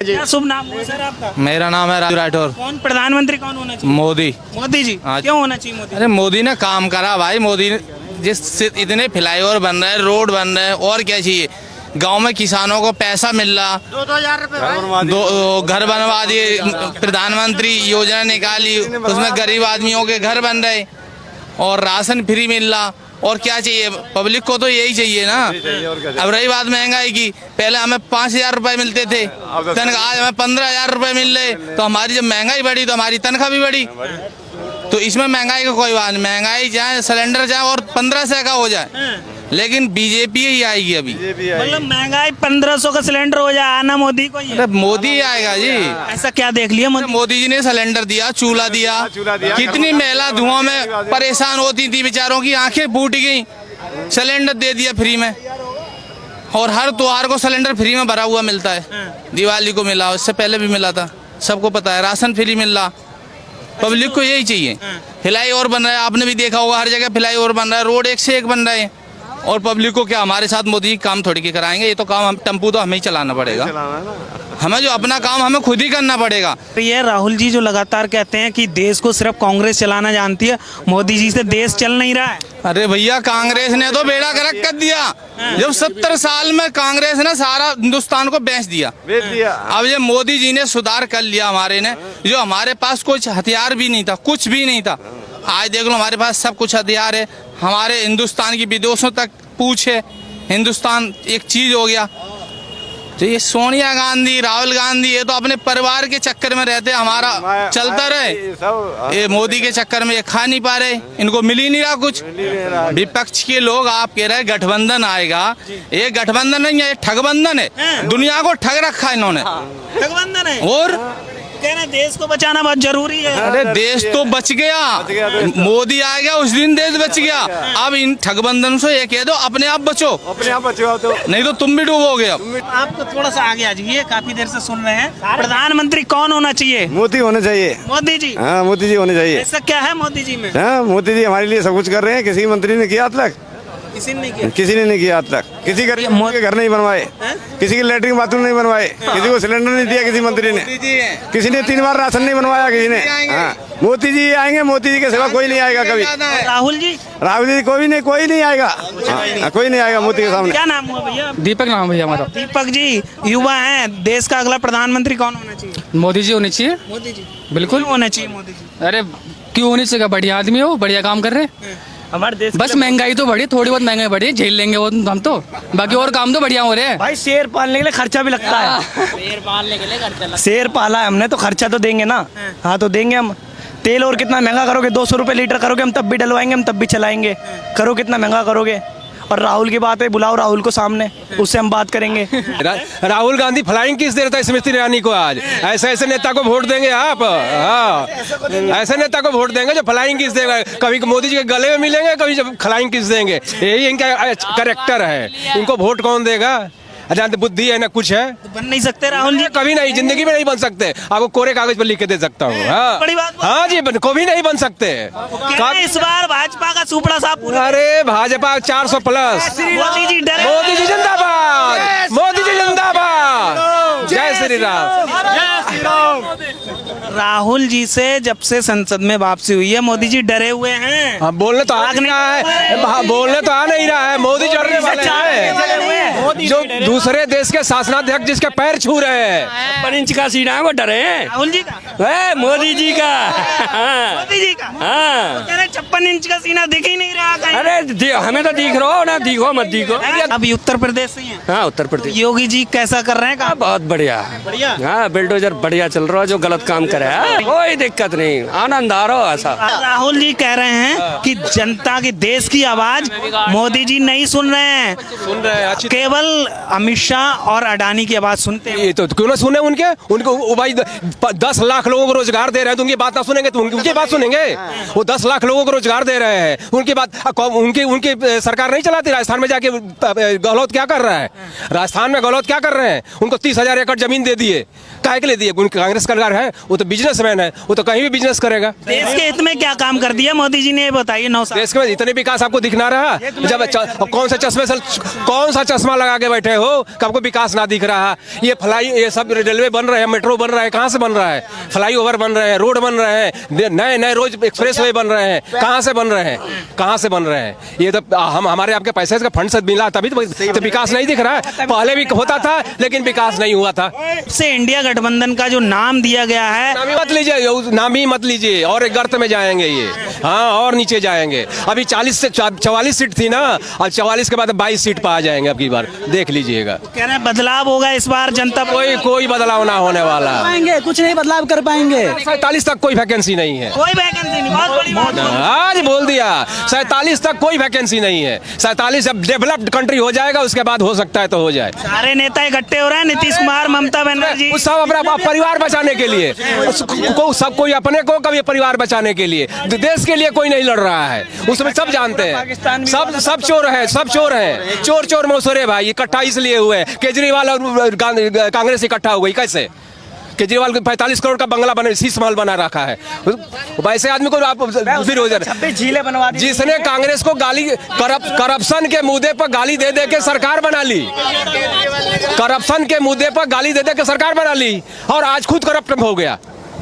क्या शुभ नाम है सर आपका? मेरा नाम है राजू राठौर। कौन प्रधानमंत्री कौन होना चाहिए? मोदी। मोदी जी। हाँ। क्यों होना चाहिए मोदी? अरे मोदी ने काम करा भाई। मोदी ने जिस इतने फ्लाईओवर बन रहे हैं, रोड बन रहे हैं, और क्या चाहिए। गांव में किसानों को पैसा मिल रहा, 2,000 रुपए दो घर बनवा दिए, प्रधानमंत्री योजना निकाली, उसमें गरीब आदमियों के घर बन रहे और राशन फ्री मिल रहा। और क्या चाहिए पब्लिक को? तो यही चाहिए ना। अब रही बात महंगाई की, पहले हमें 5,000 रुपए मिलते थे तनख्वाह, आज हमें 15,000 रुपए मिल रहे। तो हमारी जब महंगाई बढ़ी तो हमारी तनख्वाह भी बढ़ी। तो इसमें महंगाई का कोई बात नहीं, महंगाई चाहे सिलेंडर चाहे और 1500 का हो जाए, लेकिन बीजेपी ही आएगी अभी। मतलब महंगाई 1500 का सिलेंडर हो जाए, आना मोदी को ही है। अरे मोदी ही आएगा जी। ऐसा क्या देख लिया मोदी? मोदी जी ने सिलेंडर दिया, चूल्हा दिया। कितनी महिला धुआं में परेशान होती थी, बेचारों की आंखें फूट गई। सिलेंडर दे दिया फ्री में, और हर त्योहार को सिलेंडर फ्री में भरा हुआ मिलता है। दिवाली को मिला, उससे पहले भी मिला था, सबको पता है। राशन फ्री मिल रहा, पब्लिक को यही चाहिए। फ्लाईओवर बन रहा है, आपने भी देखा होगा, हर जगह फ्लाईओवर बन रहा है, रोड एक से एक बन रहे हैं। और पब्लिक को क्या, हमारे साथ मोदी काम थोड़ी के कराएंगे। ये तो काम हम टेम्पू तो हमें ही चलाना पड़ेगा, हमें जो अपना काम हमें खुद ही करना पड़ेगा। ये राहुल जी जो लगातार कहते हैं कि देश को सिर्फ कांग्रेस चलाना जानती है, मोदी जी से देश चल नहीं रहा है। अरे भैया, कांग्रेस ने तो बेड़ा गर्क कर दिया। जब 70 साल में कांग्रेस ने सारा हिंदुस्तान को बेच दिया। अब ये मोदी जी ने सुधार कर लिया हमारे ने। जो हमारे पास कुछ हथियार भी नहीं था, कुछ भी नहीं था, आज देख लो हमारे पास सब कुछ हथियार है। हमारे हिंदुस्तान की विदेशों तक पूछ है, हिंदुस्तान एक चीज हो गया। तो ये सोनिया गांधी, राहुल गांधी, ये तो अपने परिवार के चक्कर में रहते, हमारा चलता रहे। ये मोदी के चक्कर में ये खा नहीं पा रहे, इनको मिल ही नहीं रहा कुछ। विपक्ष के लोग आप कह रहे गठबंधन आएगा, ये गठबंधन नहीं है, ये ठगबंधन है। दुनिया को ठग रखा इन्होंने। ठगबंधन है और कह रहे देश को बचाना बहुत जरूरी है। अरे देश तो बच गया, मोदी आ गया उस दिन देश बच गया। अब इन ठगबंधन से ये कह दो अपने आप बचो, अपने आप बचो, तो नहीं तो तुम भी डूबोगे। अब आप तो थोड़ा सा आगे आ जाइए, काफी देर से सुन रहे हैं। प्रधानमंत्री कौन होना चाहिए? मोदी होने चाहिए। मोदी जी। हाँ, मोदी जी होने चाहिए। ऐसा क्या है मोदी जी में? हाँ, मोदी जी हमारे लिए सब कुछ कर रहे हैं। किसी मंत्री ने किया आज तक? किसी ने नहीं किया। किसी ने नहीं किया आज तक। किसी के घर नहीं बनवाए, किसी के लेटरिन बाथरूम नहीं बनवाए, किसी को सिलेंडर नहीं दिया किसी मंत्री ने, किसी ने 3 बार राशन नहीं बनवाया किसी ने। हाँ, मोदी जी आएंगे, मोदी जी के सिवा कोई नहीं आएगा कभी। राहुल जी? राहुल जी कोई नहीं आएगा। हाँ, कोई नहीं आएगा मोदी के सामने। क्या नाम हुआ भैया? दीपक नाम भैया हमारा। दीपक जी, युवा हैं, देश का अगला प्रधानमंत्री कौन होना चाहिए? मोदी जी होने चाहिए। मोदी जी बिल्कुल होना चाहिए। मोदी जी अरे क्यों होनी चाहिए, बढ़िया आदमी हो, बढ़िया काम कर रहे हैं। हमारे देश बस महंगाई तो बढ़ी, थोड़ी बहुत महंगाई बढ़ी, झेल लेंगे वो हम तो, बाकी और काम तो बढ़िया हो रहे हैं। भाई शेर पालने के लिए खर्चा भी लगता है। शेर पालने के लिए खर्चा। शेर पाला है हमने तो खर्चा तो देंगे ना। हाँ तो देंगे हम। तेल और कितना महंगा करोगे? 200 रुपये लीटर करोगे, हम तब भी डलवाएंगे, हम तब भी चलाएंगे। करो कितना महंगा करोगे? और राहुल की बात है, बुलाओ राहुल को सामने, उससे हम बात करेंगे। राहुल गांधी फ्लाइंग किस देता है स्मृति ईरानी को? आज ऐसे नेता को वोट देंगे आप? हाँ, ऐसे नेता को वोट देंगे जो फ्लाइंग किस देगा। कभी मोदी जी के गले में मिलेंगे, कभी जब फ्लाइंग किस देंगे। यही इनका करेक्टर है। इनको वोट कौन देगा? अजान बुद्धि है ना कुछ है। तो बन नहीं सकते राहुल जी? कभी नहीं, जिंदगी में नहीं बन सकते। आपको कोरे कागज पर लिख के दे सकता हूँ। हाँ, बड़ी बात। हाँ जी, कभी नहीं बन सकते। इस बार भाजपा का सुपड़ा साहब पूरा। अरे भाजपा 400 प्लस। मोदी जी डरे। मोदी जी जिंदाबाद, मोदी जी जिंदाबाद, जय श्री राम। राहुल जी से जब से संसद में वापसी हुई है, मोदी जी डरे हुए हैं। हाँ, बोलने तो आ नहीं रहा है, बोलने तो आ नहीं रहा है। मोदी डरने वाले हैं, जो दूसरे देश के शासनाध्यक्ष जिसके पैर छू रहे हैं। 56 इंच का सीना है, वो डरे हैं। राहुल जी का? मोदी जी का। मोदी जी का? हाँ, 56 इंच का सीना दिख ही नहीं रहा कहीं। अरे हमें तो दिख रहा हो ना, दिखो मत दिखो। अभी उत्तर प्रदेश से ही हैं। हाँ, उत्तर प्रदेश। योगी जी कैसा कर रहे हैं काम? बहुत बढ़िया। बढ़िया। हाँ, बिल्डोजर बढ़िया चल रहा है। जो गलत काम करे कोई दिक्कत नहीं, आनंद आ रहा ऐसा। राहुल जी कह रहे हैं कि जनता की, देश की आवाज मोदी जी नहीं सुन रहे हैं, केवल अमित शाह और अडानी की आवाज सुनते हैं। ये तो क्यों ना सुने उनको भाई 10 लाख लोगों को रोजगार दे रहे हैं, तो उनकी बात ना सुनेंगे तो उनकी बात सुनेंगे। वो 10 लाख लोगों को रोजगार दे रहे हैं, उनकी बात उनकी सरकार नहीं चलाती। राजस्थान में जाके गहलोत क्या कर रहा है? राजस्थान में गहलोत क्या कर रहे हैं? उनको 30,000 एकड़ जमीन दे दिए, काहे के लिए दिया? ये कांग्रेस सरकार है, वो तो बिजनेसमैन है, वो तो कहीं भी बिजनेस करेगा। देश के हित में क्या काम कर दिया मोदी जी ने, ये बताइए। 9 साल देश के इतने विकास आपको दिखना रहा, जब कौन सा चश्मा लगा के बैठे हो कि आपको विकास ना दिख रहा। ये ये सब रेलवे बन रहे हैं, मेट्रो बन रहा है, कहाँ से बन रहा है? फ्लाईओवर बन रहे हैं, रोड बन रहे हैं, नए नए रोज एक्सप्रेस वे बन रहे हैं, कहाँ से बन रहे हैं? कहाँ से बन रहे हैं? ये तो हमारे आपके पैसे का फंड से मिला, तभी तो विकास नहीं दिख रहा है। पहले भी होता था लेकिन विकास नहीं हुआ था। से इंडिया गठबंधन का जो नाम दिया गया है, नाम ही मत लीजिए, नाम ही मत लीजिए, और एक गर्त में जाएंगे ये। हाँ, और नीचे जाएंगे। अभी 40 से 44 सीट थी ना, और 44 के बाद 22 सीट पर आ जाएंगे अब की बार, देख लीजिएगा। कह रहे हैं बदलाव होगा इस बार जनता। कोई बदलाव ना होने वाला, पाएंगे कुछ नहीं बदलाव कर पाएंगे। 47 तक कोई वैकेंसी नहीं है, कोई वैकेंसी नहीं, बहुत बड़ी बात है। आज बोल दिया 47 तक कोई वैकेंसी नहीं है। 47 जब डेवलप्ड कंट्री हो जाएगा उसके बाद हो सकता है तो हो जाए। सारे नेता इकट्ठे हो रहे हैं, नीतीश कुमार, ममता बनर्जी, उस सब अपना परिवार बचाने के लिए, सब कोई अपने को कभी परिवार बचाने के लिए, देश के लिए कोई नहीं लड़ रहा है। उसमें सब जानते हैं, सब चोर है, सब चोर है, चोर मौसरे भाई इकट्ठा इसलिए हुए। केजरीवाल और कांग्रेस इकट्ठा हो गई कैसे? केजरीवाल को 45 करोड़ का बंगला बना, शीश महल बना रखा है। वैसे आदमी को आप फिर हो जाए, झीलें बनवा दी, जिसने कांग्रेस को गाली करप्शन के मुद्दे पर गाली दे दे के सरकार बना ली, करप्शन के मुद्दे पर गाली दे दे के सरकार बना ली, और आज खुद करप्ट हो गया।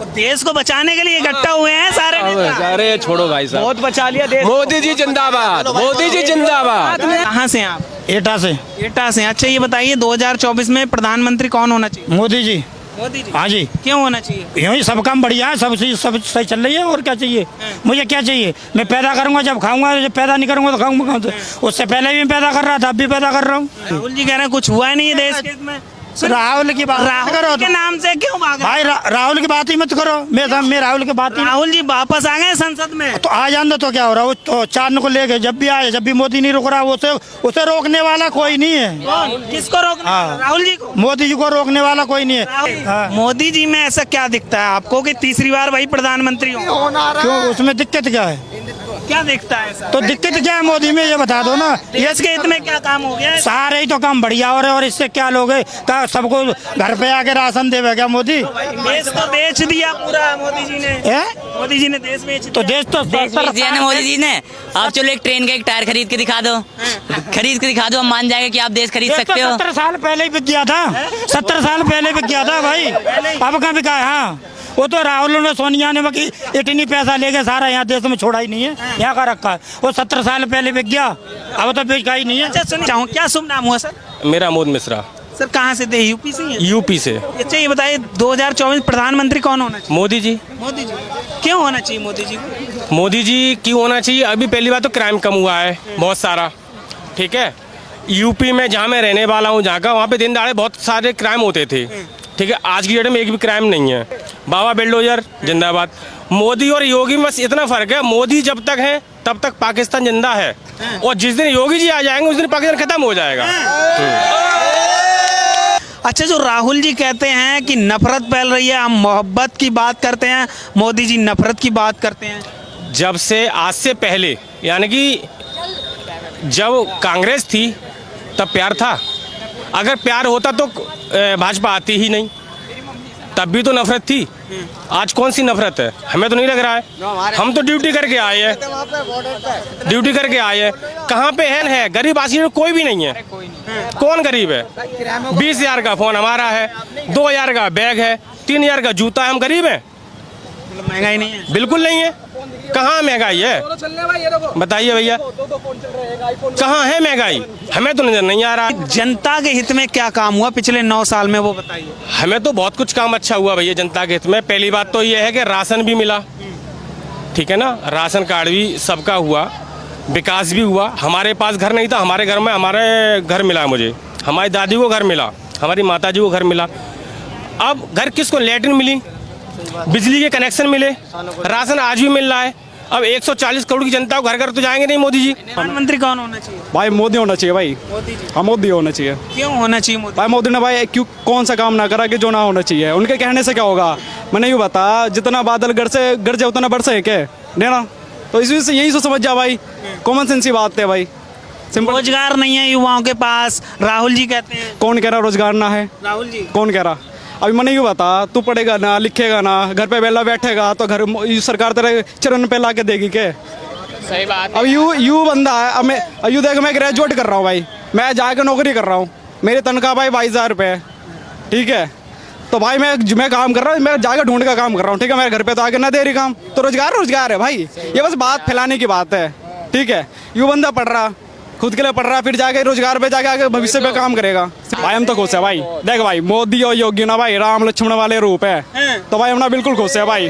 देश को बचाने के लिए इकट्ठा हुए हैं सारे नेता। अरे छोड़ो भाई साहब, बहुत बचा लिया देश। मोदी जी जिंदाबाद, मोदी जी जिंदाबाद। कहाँ से आप? एटा से। एटा से। अच्छा ये बताइए 2024 में प्रधानमंत्री कौन होना चाहिए? मोदी जी। मोदी जी। हाँ जी, क्यों होना चाहिए? यूँ ही सब काम बढ़िया है, सब चीज सब सही चल रही है, और क्या चाहिए? मुझे क्या चाहिए? मैं पैदा करूंगा जब खाऊंगा, जब पैदा नहीं करूंगा तो खाऊंगा कहाँ से? उससे पहले भी पैदा कर रहा था, अब भी पैदा कर रहा हूँ। राहुल जी कह रहे हैं कुछ हुआ नहीं है देश के में। राहुल की बात करो राहुल के नाम से क्यों भाग रहे भाई, राहुल की बात ही मत करो। मैं राहुल की बात हैं? ही राहुल जी वापस आ गए संसद में। तो आ जान दो तो क्या हो रहा है? वो तो चांद को लेके जब भी आए, जब भी मोदी नहीं रुक रहा, उसे रोकने वाला कोई नहीं है। कौन? किसको रोकना? हाँ। राहुल जी को। मोदी जी को रोकने वाला कोई नहीं है। हाँ। मोदी जी में ऐसा क्या दिखता है आपको कि तीसरी बार वही प्रधानमंत्री हो? क्यों, उसमें दिक्कत क्या है? क्या दिखता है ऐसा? तो दिक्कत क्या है मोदी में, ये बता दो ना। देश के हित में क्या काम हो गया है? सारे ही तो काम बढ़िया हो रहे, और इससे क्या लोग सबको घर पे आके राशन देवे क्या मोदी? देश तो बेच दिया पूरा मोदी जी ने। मोदी जी ने देश बेच दिया। तो देश तो देश बेच दिया ना मोदी जी ने। आप चलो एक ट्रेन का एक टायर खरीद के दिखा दो, खरीद के दिखा दो, हम मान जाएंगे कि आप देश खरीद सकते हो। 70 साल पहले ही बिक गया था, 70 साल पहले बिक गया था भाई, अब कहाँ बिका है? हाँ, वो तो राहुल ने, सोनिया ने बाकी इतनी पैसा लेके सारा यहाँ देश में छोड़ा ही नहीं है, यहाँ का रखा है। वो 70 साल पहले बिक गया, अब तो बिका ही नहीं है। अच्छा सुन चाहूँ, क्या शुभ नाम हुआ सर? मेरा अमोद मिश्रा। सर कहाँ से थे? यूपी से ही? यूपी से। अच्छा ये बताइए 2024 प्रधानमंत्री कौन होना चाहिए? मोदी जी। मोदी जी। क्यों होना चाहिए मोदी जी को? मोदी जी क्यों होना चाहिए? अभी पहली बात तो क्राइम कम हुआ है बहुत सारा, ठीक है। यूपी में जहाँ मैं रहने वाला हूँ, जहाँ का, वहाँ पे दिन दहाड़े बहुत सारे क्राइम होते थे, ठीक है। आज की डेट में एक भी क्राइम नहीं है। बाबा बिल्डोजर जिंदाबाद। मोदी और योगी में बस इतना फर्क है, मोदी जब तक है तब तक पाकिस्तान जिंदा है, और जिस दिन योगी जी आ जाएंगे उस दिन पाकिस्तान खत्म हो जाएगा। अच्छा जो राहुल जी कहते हैं कि नफरत फैल रही है, हम मोहब्बत की बात करते हैं, मोदी जी नफरत की बात करते हैं। जब से आज से पहले, यानी कि जब कांग्रेस थी तब प्यार था। अगर प्यार होता तो भाजपा आती ही नहीं, तब भी तो नफरत थी। आज कौन सी नफरत है? हमें तो नहीं लग रहा है। हम तो ड्यूटी करके आए हैं, ड्यूटी करके आए हैं। कहाँ पे है? गरीब आदमी में कोई भी नहीं है। कौन गरीब है? 20,000 का फोन हमारा है, 2,000 का बैग है, 3,000 का जूता है। हम गरीब हैं? महंगाई नहीं है? बिल्कुल नहीं है। कहाँ महंगाई है? बताइए भैया, कहाँ है महंगाई? हमें तो नजर नहीं आ रहा। जनता के हित में क्या काम हुआ पिछले 9 साल में, वो बताइए। हमें तो बहुत कुछ काम अच्छा हुआ भैया जनता के हित में। पहली बात तो ये है कि राशन भी मिला, ठीक है ना, राशन कार्ड भी सबका हुआ, विकास भी हुआ। हमारे पास घर नहीं था, हमारे घर में हमारे घर मिला, मुझे, हमारी दादी को घर मिला, हमारी माता जी को घर मिला। अब घर किसको? लैट्रिन मिली, बिजली के कनेक्शन मिले, राशन आज भी मिल रहा है। अब 140 करोड़ की जनता को घर घर तो जाएंगे नहीं मोदी जी। प्रधानमंत्री कौन होना चाहिए? भाई मोदी होना चाहिए भाई। मोदी जी। हाँ, मोदी होना चाहिए। क्यों होना चाहिए मोदी? भाई मोदी ने भाई क्यों कौन सा काम ना करा कि जो ना होना चाहिए? उनके कहने से क्या होगा? मैंने यूँ बता, जितना बादल गरजे उतना बरसे क्या नहीं ना? तो इस वजह से यही समझ जा भाई, कॉमन सेंस की बात है भाई। रोजगार नहीं है युवाओं के पास, राहुल जी कहते हैं। कौन कह रहा रोजगार ना है? राहुल जी। कौन कह रहा? अभी मैंने यूँ बता, तू पढ़ेगा ना, लिखेगा ना, घर पे वेला बैठेगा तो घर सरकार तेरे चरण पे ला के देगी क्या? सही बात। अब यू बंदा है, अब मैं यू देख, मैं ग्रेजुएट कर रहा हूँ भाई, मैं जाकर नौकरी कर रहा हूँ, मेरी तनख्वाह भाई 22,000 रुपये है, ठीक है। तो भाई मैं काम कर रहा हूँ, मैं जाकर ढूंढ का काम कर रहा हूँ, ठीक है। मेरे घर पे तो आके ना दे रही काम, तो रोजगार है भाई, ये बस बात फैलाने की बात है, ठीक है। यू बंदा पढ़ रहा, खुद के लिए पढ़ रहा, फिर जाके रोजगार पे जाके आगे भविष्य पे काम करेगा। भाई हम तो खुश है भाई, देख भाई मोदी और योगी ना भाई राम लक्ष्मण वाले रूप है, तो भाई हम ना बिल्कुल खुश है भाई।